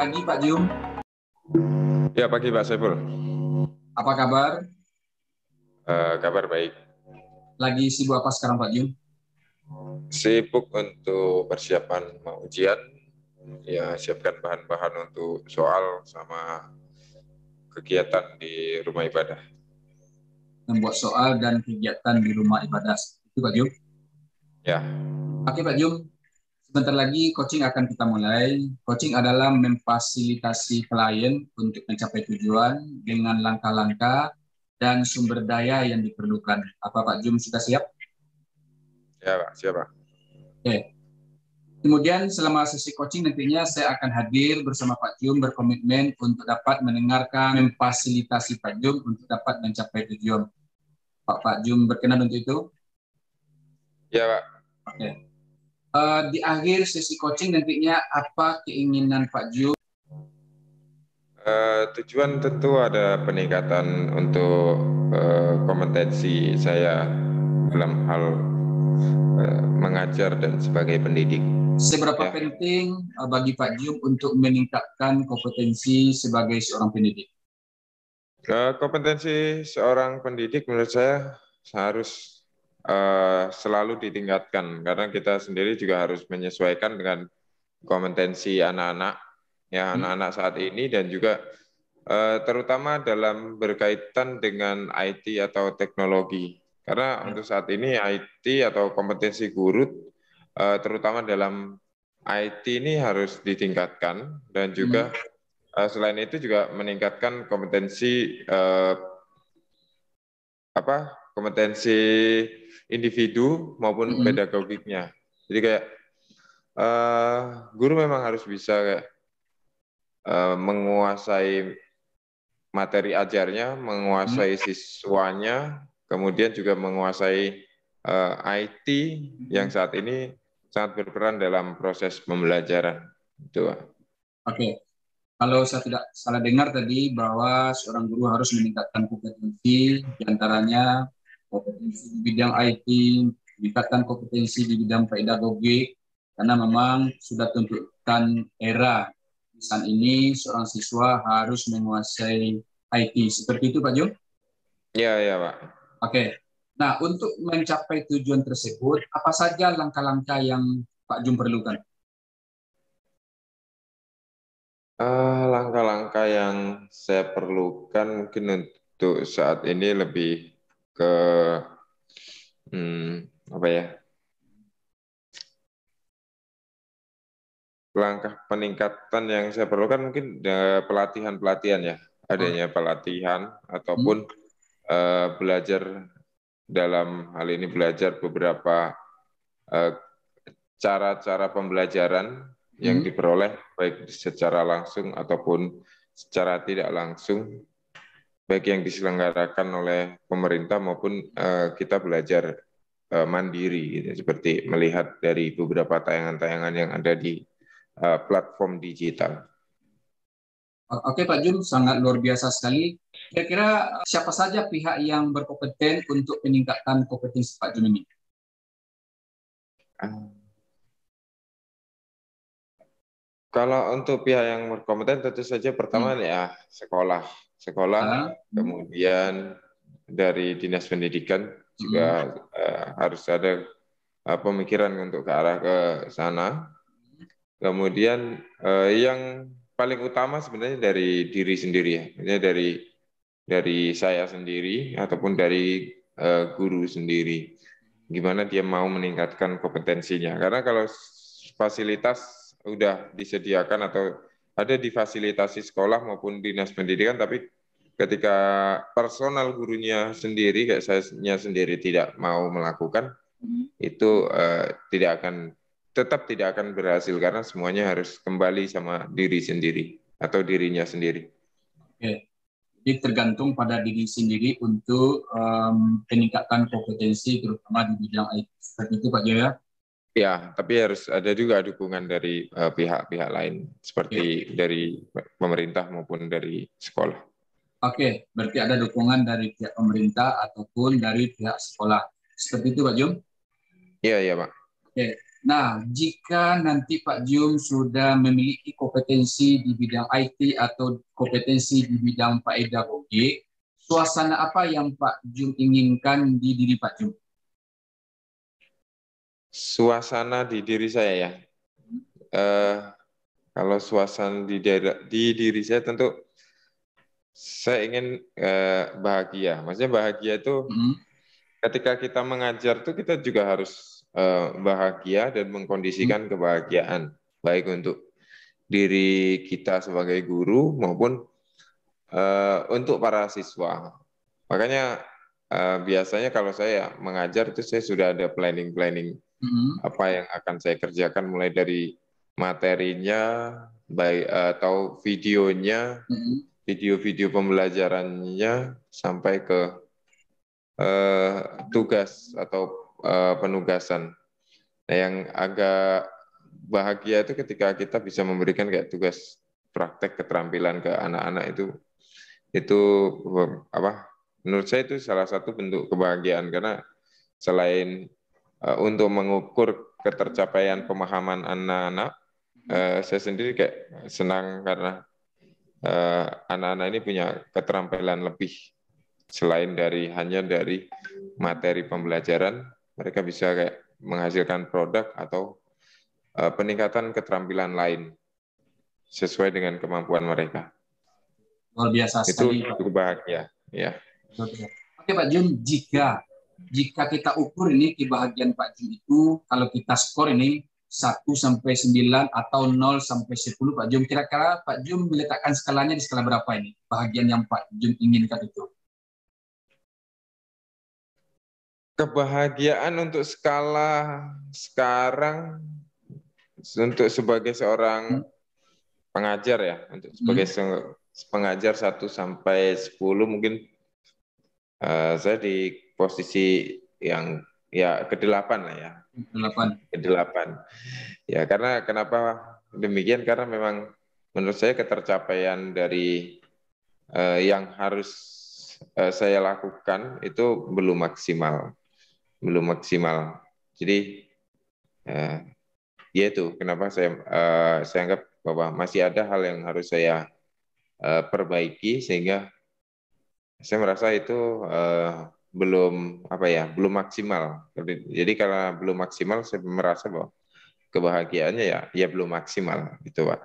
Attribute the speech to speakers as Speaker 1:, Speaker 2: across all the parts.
Speaker 1: Pagi Pak Jum,
Speaker 2: Ya, pagi Pak Saiful.
Speaker 1: apa kabar?
Speaker 2: Kabar baik.
Speaker 1: Lagi sibuk apa sekarang Pak Jum?
Speaker 2: Sibuk untuk persiapan mau ujian, ya siapkan bahan-bahan untuk soal sama kegiatan di rumah ibadah.
Speaker 1: Membuat soal dan kegiatan di rumah ibadah. Itu Pak Jum.
Speaker 2: Ya,
Speaker 1: Oke Pak Jum, sebentar lagi coaching akan kita mulai. Coaching adalah memfasilitasi klien untuk mencapai tujuan dengan langkah-langkah dan sumber daya yang diperlukan. Apa Pak Jum sudah siap?
Speaker 2: ya Pak, siapa?
Speaker 1: Oke. Kemudian selama sesi coaching nantinya saya akan hadir bersama Pak Jum berkomitmen untuk dapat mendengarkan, memfasilitasi Pak Jum untuk dapat mencapai tujuan. Pak Jum berkenan untuk itu?
Speaker 2: Ya Pak.
Speaker 1: Oke. Di akhir sesi coaching nantinya apa keinginan Pak Jum?
Speaker 2: Tujuan tentu ada peningkatan untuk kompetensi saya dalam hal mengajar dan sebagai pendidik.
Speaker 1: Seberapa
Speaker 2: Ya.
Speaker 1: penting bagi Pak Jum untuk meningkatkan kompetensi sebagai seorang pendidik?
Speaker 2: Kompetensi seorang pendidik menurut saya harus selalu ditingkatkan karena kita sendiri juga harus menyesuaikan dengan kompetensi anak-anak anak-anak saat ini dan juga terutama dalam berkaitan dengan IT atau teknologi karena untuk saat ini IT atau kompetensi guru terutama dalam IT ini harus ditingkatkan dan juga selain itu juga meningkatkan kompetensi kompetensi individu maupun pedagogiknya. Jadi kayak guru memang harus bisa kayak menguasai materi ajarnya, menguasai siswanya, kemudian juga menguasai IT yang saat ini sangat berperan dalam proses pembelajaran. Itu.
Speaker 1: Oke. Kalau saya tidak salah dengar tadi bahwa seorang guru harus meningkatkan kompetensi, diantaranya kompetensi di bidang IT, meningkatkan kompetensi di bidang pedagogik, karena memang sudah tuntutan era saat ini seorang siswa harus menguasai IT. Seperti itu Pak Jum?
Speaker 2: Iya, ya Pak.
Speaker 1: Oke. Nah, untuk mencapai tujuan tersebut, apa saja langkah-langkah yang Pak Jum perlukan?
Speaker 2: Langkah-langkah yang saya perlukan mungkin untuk saat ini lebih ke langkah peningkatan yang saya perlukan mungkin pelatihan-pelatihan ya, adanya pelatihan ataupun belajar dalam hal ini belajar beberapa cara-cara pembelajaran yang diperoleh baik secara langsung ataupun secara tidak langsung, baik yang diselenggarakan oleh pemerintah maupun kita belajar mandiri, gitu, seperti melihat dari beberapa tayangan-tayangan yang ada di platform digital.
Speaker 1: Oke Pak Jum, sangat luar biasa sekali. Kira-kira siapa saja pihak yang berkompeten untuk meningkatkan kompetensi Pak Jum ini?
Speaker 2: Kalau untuk pihak yang berkompeten tentu saja pertama ya sekolah, kemudian dari dinas pendidikan juga harus ada pemikiran untuk ke arah ke sana. Kemudian yang paling utama sebenarnya dari diri sendiri ya, dari saya sendiri ataupun dari guru sendiri, gimana dia mau meningkatkan kompetensinya. Karena kalau fasilitas udah disediakan atau ada di fasilitasi sekolah maupun dinas pendidikan, tapi ketika personal gurunya sendiri, kayak saya sendiri tidak mau melakukan, itu tetap tidak akan berhasil karena semuanya harus kembali sama diri sendiri atau dirinya sendiri.
Speaker 1: Oke. Jadi tergantung pada diri sendiri untuk peningkatan kompetensi terutama di bidang IT. Seperti itu Pak Jaya.
Speaker 2: Ya, tapi harus ada juga dukungan dari pihak-pihak lain seperti dari pemerintah maupun dari sekolah.
Speaker 1: Oke, berarti ada dukungan dari pihak pemerintah ataupun dari pihak sekolah. Seperti itu Pak Jum?
Speaker 2: Iya, Pak.
Speaker 1: Oke. Nah, jika nanti Pak Jum sudah memiliki kompetensi di bidang IT atau kompetensi di bidang pedagogi, suasana apa yang Pak Jum inginkan di diri Pak Jum?
Speaker 2: Suasana di diri saya ya. Kalau suasana di diri saya tentu saya ingin bahagia. Maksudnya bahagia itu ketika kita mengajar tuh kita juga harus bahagia dan mengkondisikan kebahagiaan baik untuk diri kita sebagai guru maupun untuk para siswa. Makanya biasanya kalau saya mengajar itu saya sudah ada planning apa yang akan saya kerjakan mulai dari materinya baik atau videonya, video-video pembelajarannya sampai ke tugas atau penugasan. Nah, yang agak bahagia itu ketika kita bisa memberikan kayak tugas praktek keterampilan ke anak-anak itu apa? Menurut saya itu salah satu bentuk kebahagiaan karena selain untuk mengukur ketercapaian pemahaman anak-anak, saya sendiri kayak senang karena anak-anak ini punya keterampilan lebih selain hanya dari materi pembelajaran, mereka bisa kayak menghasilkan produk atau peningkatan keterampilan lain sesuai dengan kemampuan mereka.
Speaker 1: Luar biasa
Speaker 2: Itu
Speaker 1: sekali, Pak.
Speaker 2: cukup bahagia, ya.
Speaker 1: Oke, Pak Jum, jika kita ukur ini kebahagiaan Pak Jum itu, kalau kita skor ini 1 sampai 9 atau 0 sampai 10, Pak Jum, kira-kira Pak Jum meletakkan skalanya di skala berapa ini? Bahagian yang Pak Jum inginkan itu.
Speaker 2: Kebahagiaan untuk skala sekarang untuk sebagai seorang pengajar ya, untuk sebagai pengajar 1 sampai 10 mungkin saya di posisi yang ya ke-8 lah ya.
Speaker 1: 8.
Speaker 2: Ke-8. Ya, karena kenapa demikian? Karena memang menurut saya ketercapaian dari yang harus saya lakukan itu belum maksimal. Belum maksimal. Jadi ya itu kenapa saya anggap bahwa masih ada hal yang harus saya perbaiki sehingga saya merasa itu belum maksimal. Jadi karena belum maksimal saya merasa bahwa kebahagiaannya ya belum maksimal gitu, Pak.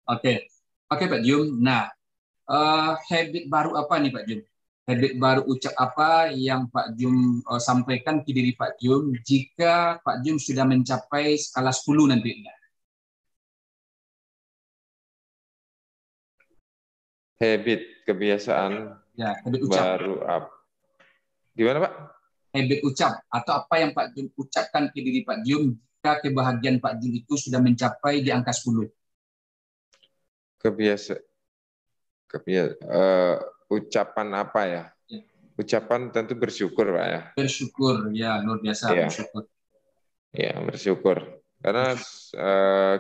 Speaker 1: Oke, Pak Jum. Nah, habit baru apa nih Pak Jum? Habit baru ucap apa yang Pak Jum sampaikan ke diri Pak Jum jika Pak Jum sudah mencapai skala 10 nantinya?
Speaker 2: Habit, kebiasaan
Speaker 1: Ya, habit ucap.
Speaker 2: baru apa? Gimana, Pak?
Speaker 1: Habit ucap atau apa yang Pak Jum ucapkan ke diri Pak Jum jika kebahagiaan Pak Jum itu sudah mencapai di angka 10?
Speaker 2: Ucapan apa ya? Ucapan tentu bersyukur, Pak ya.
Speaker 1: Bersyukur, ya luar biasa
Speaker 2: ya.
Speaker 1: bersyukur.
Speaker 2: Ya, bersyukur. Karena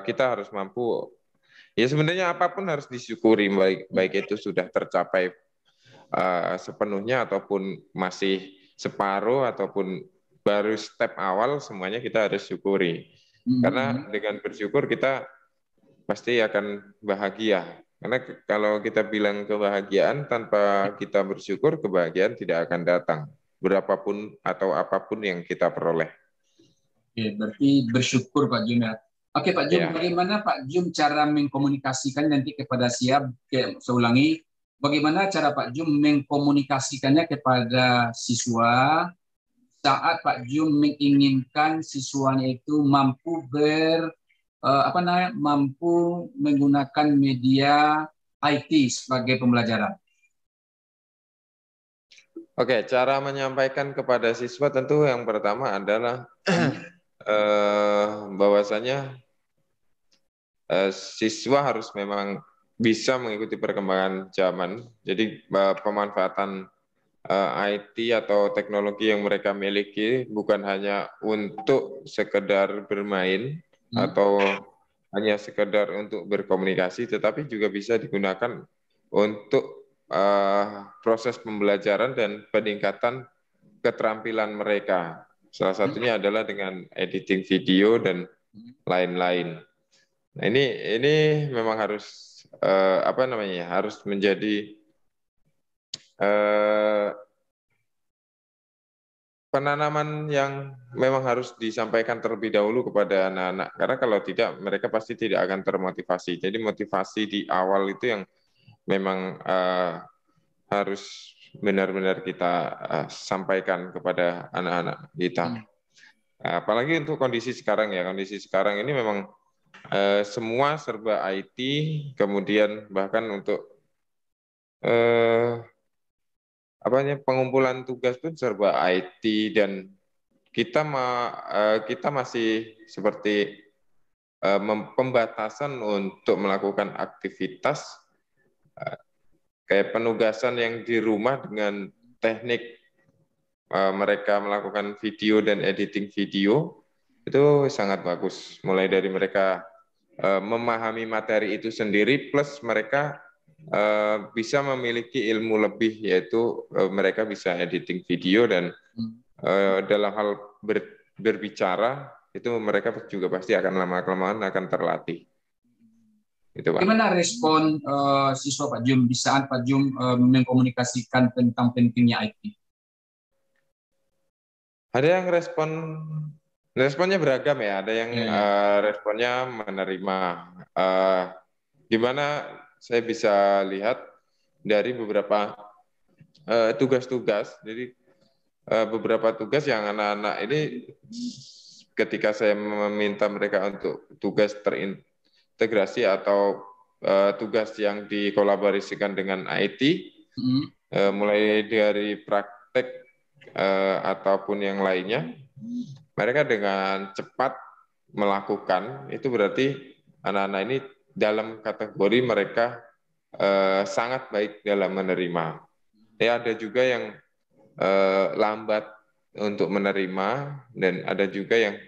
Speaker 2: kita harus mampu. Ya sebenarnya apapun harus disyukuri, baik itu sudah tercapai sepenuhnya ataupun masih separuh ataupun baru step awal, semuanya kita harus syukuri. Karena dengan bersyukur kita pasti akan bahagia. Karena kalau kita bilang kebahagiaan tanpa kita bersyukur, kebahagiaan tidak akan datang. Berapapun atau apapun yang kita peroleh.
Speaker 1: Oke, berarti bersyukur Pak Jum ya. Oke Pak Jum, bagaimana Pak Jum cara mengkomunikasikan nanti kepada saya ulangi, bagaimana cara Pak Jum mengkomunikasikannya kepada siswa saat Pak Jum menginginkan siswanya itu mampu mampu menggunakan media IT sebagai pembelajaran?
Speaker 2: Oke, cara menyampaikan kepada siswa tentu yang pertama adalah bahwasanya siswa harus memang bisa mengikuti perkembangan zaman. Jadi pemanfaatan IT atau teknologi yang mereka miliki bukan hanya untuk sekedar bermain atau hanya sekedar untuk berkomunikasi, tetapi juga bisa digunakan untuk proses pembelajaran dan peningkatan keterampilan mereka. Salah satunya adalah dengan editing video dan lain-lain. Nah, ini memang harus apa namanya? Harus menjadi penanaman yang memang harus disampaikan terlebih dahulu kepada anak-anak. Karena kalau tidak, mereka pasti tidak akan termotivasi. Jadi motivasi di awal itu yang memang harus benar-benar kita sampaikan kepada anak-anak kita. Apalagi untuk kondisi sekarang ya, kondisi sekarang ini memang semua serba IT, kemudian bahkan untuk pengumpulan tugas pun serba IT, dan kita masih seperti pembatasan untuk melakukan aktivitas kayak penugasan yang di rumah dengan teknik mereka melakukan video dan editing video itu sangat bagus. Mulai dari mereka memahami materi itu sendiri, plus mereka bisa memiliki ilmu lebih, yaitu mereka bisa editing video, dan dalam hal berbicara itu mereka juga pasti akan lama-kelamaan akan terlatih. Itu, Pak.
Speaker 1: Gimana respon siswa Pak Jum di saat Pak Jum mengkomunikasikan tentang pentingnya IT?
Speaker 2: Ada yang responnya beragam ya. Ada yang responnya menerima. Gimana saya bisa lihat dari beberapa tugas-tugas. Jadi beberapa tugas yang anak-anak ini ketika saya meminta mereka untuk tugas terintegrasi atau tugas yang dikolaborasikan dengan IT, mulai dari praktek ataupun yang lainnya, mereka dengan cepat melakukan. Itu berarti anak-anak ini dalam kategori mereka sangat baik dalam menerima. Ya, ada juga yang lambat untuk menerima, dan ada juga yang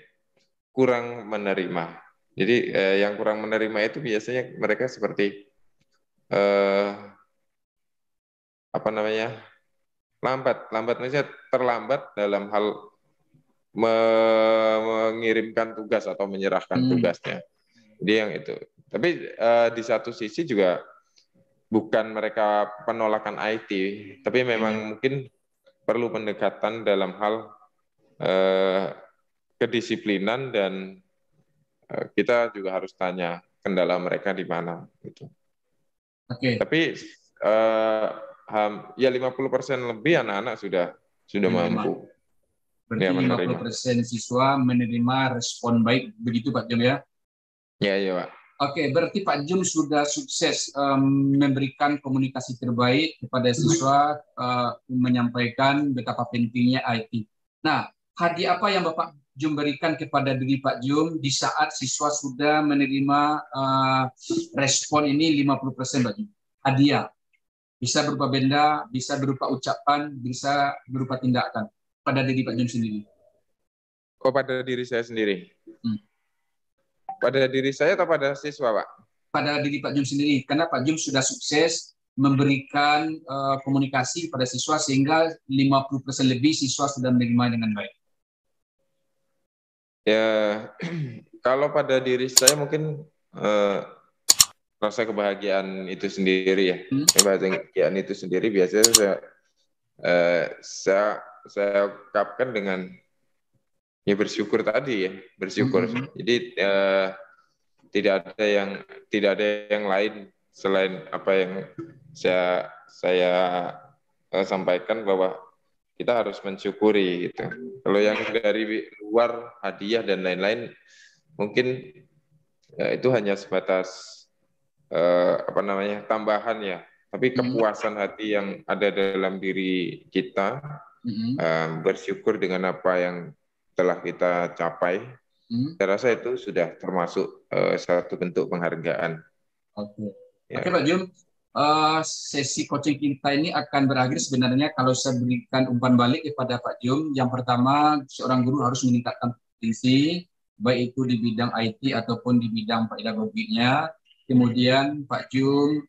Speaker 2: kurang menerima. Jadi yang kurang menerima itu biasanya mereka seperti lambat maksudnya terlambat dalam hal mengirimkan tugas atau menyerahkan tugasnya. Jadi yang itu. Tapi di satu sisi juga bukan mereka penolakan IT, tapi memang mungkin perlu pendekatan dalam hal kedisiplinan, dan kita juga harus tanya kendala mereka di mana. Gitu. Tapi ya 50% lebih anak-anak sudah mampu.
Speaker 1: Berarti ya, 50% siswa menerima respon baik, begitu Pak Jum ya?
Speaker 2: Ya, Pak.
Speaker 1: Oke, berarti Pak Jum sudah sukses memberikan komunikasi terbaik kepada siswa, menyampaikan betapa pentingnya IT. Nah, hadiah apa yang Bapak Jum berikan kepada diri Pak Jum di saat siswa sudah menerima respon ini 50% Pak Jum? Hadiah. Bisa berupa benda, bisa berupa ucapan, bisa berupa tindakan. Pada diri Pak Jum sendiri.
Speaker 2: Oh, pada diri saya sendiri. Pada diri saya atau pada siswa, Pak?
Speaker 1: Pada diri Pak Jum sendiri, karena Pak Jum sudah sukses memberikan komunikasi pada siswa sehingga 50% lebih siswa sudah menerima dengan baik.
Speaker 2: Ya, kalau pada diri saya mungkin rasa kebahagiaan itu sendiri ya. Kebahagiaan itu sendiri biasanya saya ungkapkan dengan ya bersyukur tadi ya, bersyukur. Jadi tidak ada yang lain selain apa yang saya sampaikan, bahwa kita harus mensyukuri gitu. Kalau yang dari luar hadiah dan lain-lain mungkin itu hanya sebatas tambahan ya. Tapi kepuasan hati yang ada dalam diri kita, bersyukur dengan apa yang telah kita capai, saya rasa itu sudah termasuk satu bentuk penghargaan.
Speaker 1: Oke, Pak Jum, sesi coaching kita ini akan berakhir sebenarnya kalau saya berikan umpan balik kepada Pak Jum. Yang pertama, seorang guru harus meningkatkan kompetensi, baik itu di bidang IT ataupun di bidang pedagoginya. Kemudian Pak Jum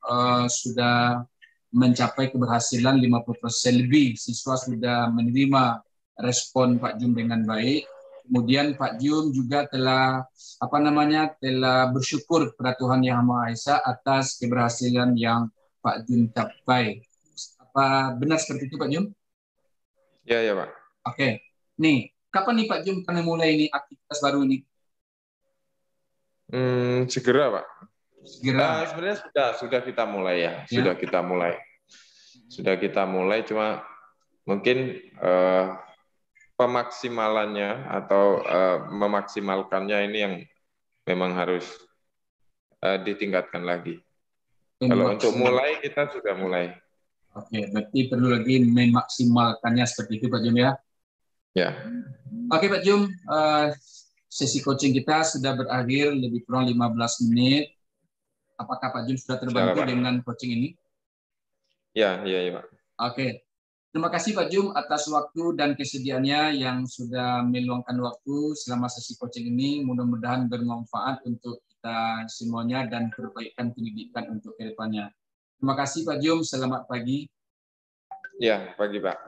Speaker 1: sudah mencapai keberhasilan 50% lebih siswa sudah menerima respon Pak Jum dengan baik. Kemudian Pak Jum juga telah telah bersyukur kepada Tuhan Yang Maha Esa atas keberhasilan yang Pak Jum capai. Apa benar seperti itu Pak Jum?
Speaker 2: Ya, ya Pak.
Speaker 1: Oke. Nih, kapan nih Pak Jum akan mulai ini aktivitas baru ini?
Speaker 2: Segera Pak.
Speaker 1: Segera.
Speaker 2: Sebenarnya sudah kita mulai ya,
Speaker 1: Ya.
Speaker 2: sudah kita mulai, cuma mungkin pemaksimalannya atau memaksimalkannya ini yang memang harus ditingkatkan lagi. Kalau untuk mulai kita sudah mulai.
Speaker 1: Oke, berarti perlu lagi memaksimalkannya seperti itu Pak Jum ya.
Speaker 2: Ya.
Speaker 1: Oke Pak Jum, sesi coaching kita sudah berakhir lebih kurang 15 menit. Apakah Pak Jum sudah terbantu dengan coaching ini?
Speaker 2: Ya, Pak.
Speaker 1: Oke. Terima kasih Pak Jum atas waktu dan kesediaannya yang sudah meluangkan waktu selama sesi coaching ini. Mudah-mudahan bermanfaat untuk kita semuanya dan perbaikan pendidikan untuk kedepannya. Terima kasih Pak Jum, selamat pagi.
Speaker 2: Ya, pagi Pak.